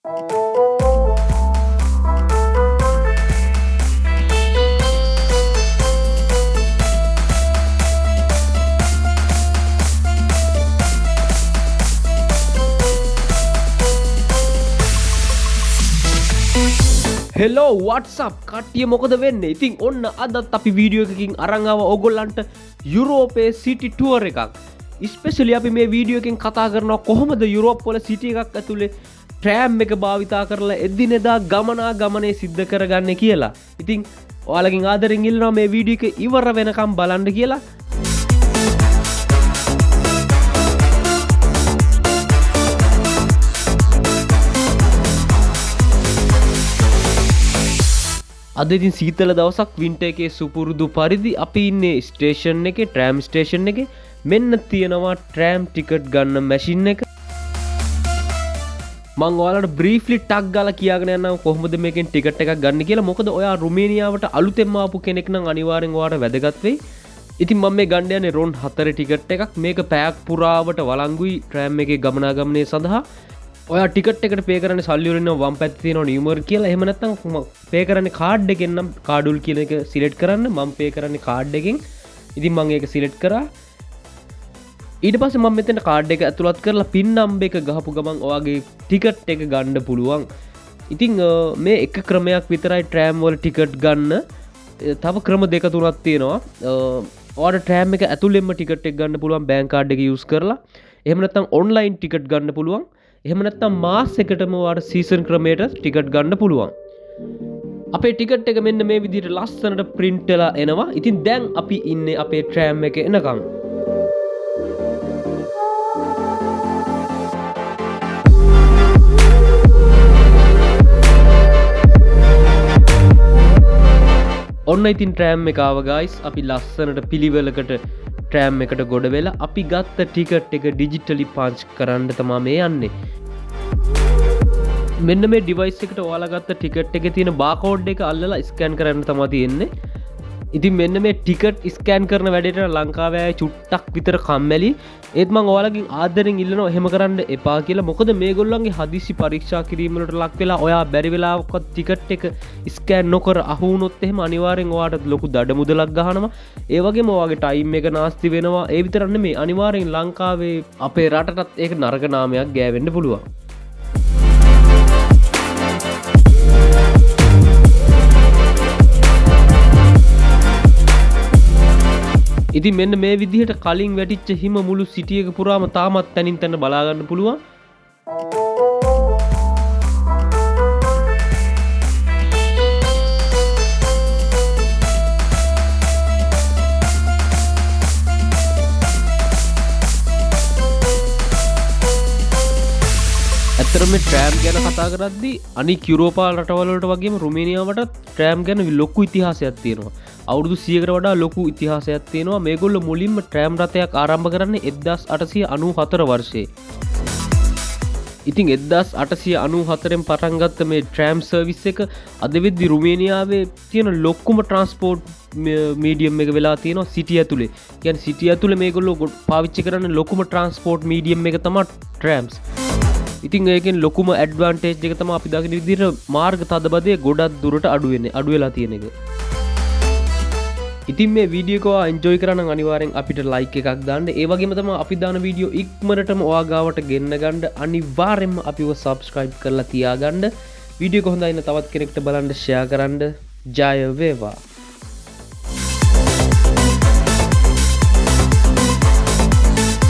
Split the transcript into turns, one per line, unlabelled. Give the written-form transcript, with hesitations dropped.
Hello WhatsApp කට්ටිය මොකද වෙන්න ඉතින් ඔන්න අදත් අපි වීඩියෝ එකකින් අරංාව ඔගොල්ලන්ට යුරෝපයේ සිටි ටුවර් එකක් ස්පෙෂලි අපි මේ වීඩියෝ එකෙන් කතා කරනවා කොහොමද යුරෝප් වල සිටි එකක් ඇතුලේ ට්‍රෑම් එක භාවිතා කරලා එදිනෙදා ගමනේ සිද්ධ කරගන්නේ කියලා. ඉතින් ඔයාලගෙන් ආදරෙන් ඉල්ලනවා මේ වීඩියෝ එක ඉවර වෙනකම් බලන්න කියලා. අද ඉතින් සීතල දවසක් වින්ටර් එකේ සුපුරුදු පරිදි අපි ඉන්නේ ස්ටේෂන් එකේ ට්‍රෑම් ස්ටේෂන් එකේ මෙන්න තියෙනවා ට්‍රෑම් ටිකට් ගන්න මැෂින් එක මම ඔයාලට බ්‍රීෆ්ලි ටක් ගාලා කියාගෙන යනවා කොහොමද මේකෙන් ටිකට් එකක් ගන්න කියලා මොකද ඔයා රුමේනියාවට අලුතෙන්ම ආපු කෙනෙක් නම් අනිවාර්යෙන් ඔයාට වැදගත් වෙයි ඉතින් මම මේ ගන්න යන්නේ රොන් 4 ටිකට් එකක් මේක පැයක් පුරාවට වළංගුයි ට්‍රෑම් එකේ ගමනාගමනය සඳහා ඔයා ටිකට් එකට පේ කරන්නේ සල්ලි වලින් වම් පැත්තේ තියෙන නියුමර් කියලා එහෙම නැත්නම් පේ කරන්නේ කාඩ් එකෙන් නම් කාඩුල් කියන එක සිලෙක්ට් කරන්න මම පේ කරන්නේ කාඩ් එකෙන් ඉතින් මම ඒක සිලෙක්ට් කරා ඊට පස්සේ මම මෙතන කාඩ් එක ඇතුළත් කරලා පින් නම්බර් එක ගහපු ගමන් ඔයාගේ ටිකට් එක ගන්න පුළුවන් ඉතින් මේ එක ක්‍රමයක් විතරයි ට්‍රෑම් වල ටිකට් ගන්න තව ක්‍රම දෙක තුනක් තියෙනවා ඔයාලට ට්‍රෑම් එක ඇතුළෙන්ම ටිකට් එක ගන්න පුළුවන් බැංක් කාඩ් එක යූස් කරලා එහෙම නැත්නම් ඔන්ලයින් ටිකට් ගන්න පුළුවන් එහෙම නැත්නම් මාස් එකටම ඔයාලට සීසන් ක්‍රමයට ටිකට් ගන්න පුළුවන්. අපේ ටිකට් එක මෙන්න මේ විදිහට ලස්සනට print වෙලා එනවා. ඉතින් දැන් අපි ඉන්නේ අපේ ට්‍රෑම් එකේ එනකන්. ඔන්න ඉතින් ට්‍රෑම් එක ආව guys. අපි ලස්සනට පිළිවෙලකට ට්‍රෑම් එකට ගොඩ වෙලා අපි ගත්ත ටිකට් එක ඩිජිටලි පංච් කරන්න තමයි මේ යන්නේ. මෙන්න මේ ඩිවයිස් එකට ඔයාලා ගත්ත ටිකට් එකේ තියෙන බාකෝඩ් එක අල්ලලා ස්කෑන් කරන්න තමයි තියෙන්නේ. ඉතින් මෙන්න මේ ටිකට් ස්කෑන් කරන වැඩේට ලංකාවේ අය චුට්ටක් විතර කම්මැලි. ඒත් මම ඔයාලගෙන් ආදරෙන් ඉල්ලනවා එහෙම කරන්න එපා කියලා. මොකද මේගොල්ලන්ගේ හදිසි පරීක්ෂා කිරීම වලට ලක් වෙලා ඔයා බැරි වෙලාවකත් ටිකට් එක ස්කෑන් නොකර අහු වුණොත් එහෙම අනිවාර්යෙන් ඔයාට ලොකු දඩ මුදලක් ගහනවා. ඒ වගේම ඔයාගේ ටයිම් එක නාස්ති වෙනවා. ඒ විතරක් නෙමෙයි අනිවාර්යෙන් ලංකාවේ අපේ රටටත් ඒක නරක නාමයක් ගෑවෙන්න පුළුවන්. ඉතින් මෙන්න මේ විදිහට කලින් වැටිච්ච හිම මුළු සිටි එක පුරාම තාමත් තනින් තන බලා ගන්න පුළුවන්. ඇත්තටම මේ ට්‍රෑම් ගැන කතා කරද්දී අනික් යුරෝපා රටවල් වලට වගේම රුමේනියාවටත් ට්‍රෑම් ගැන ලොකු ඉතිහාසයක් තියෙනවා. අවුරුදු 100කට වඩා ලොකු ඉතිහාසයක් තියෙනවා. මේගොල්ලෝ මුලින්ම ට්‍රෑම් රථයක් ආරම්භ කරන්නේ 1894 වර්ෂයේ. ඉතින් 1894 න් පටන් ගත්ත මේ ට්‍රෑම් සර්විස් එක අද වෙද්දි රුමේනියාවේ තියෙන ලොකුම ට්‍රාන්ස්පෝර්ට් මීඩියම් එක වෙලා තියෙනවා සිටි ඇතුලේ. කියන්නේ සිටි ඇතුලේ මේගොල්ලෝ පාවිච්චි කරන ලොකුම ට්‍රාන්ස්පෝර්ට් මීඩියම් එක තමයි ට්‍රෑම්ස්. ඉතින් ඒකෙන් ලොකුම ඇඩ්වාන්ටේජ් එක තමයි අපි දකින විදිහට මාර්ග තදබදය ගොඩක් දුරට අඩු වෙලා තියෙන එක. ඉතින් මේ වීඩියෝ එක ඔයා එන්ජොයි කරා නම් අනිවාර්යෙන් අපිට ලයික් එකක් දාන්න. ඒ වගේම තමයි අපි දාන වීඩියෝ ඉක්මනටම ඔයා ගාවට ගෙන්න ගන්න අනිවාර්යෙන්ම අපිව subscribe කරලා තියාගන්න. වීඩියෝ එක හොඳයි නම් තවත් කෙනෙක්ට බලන්න share කරන්න. ජය වේවා.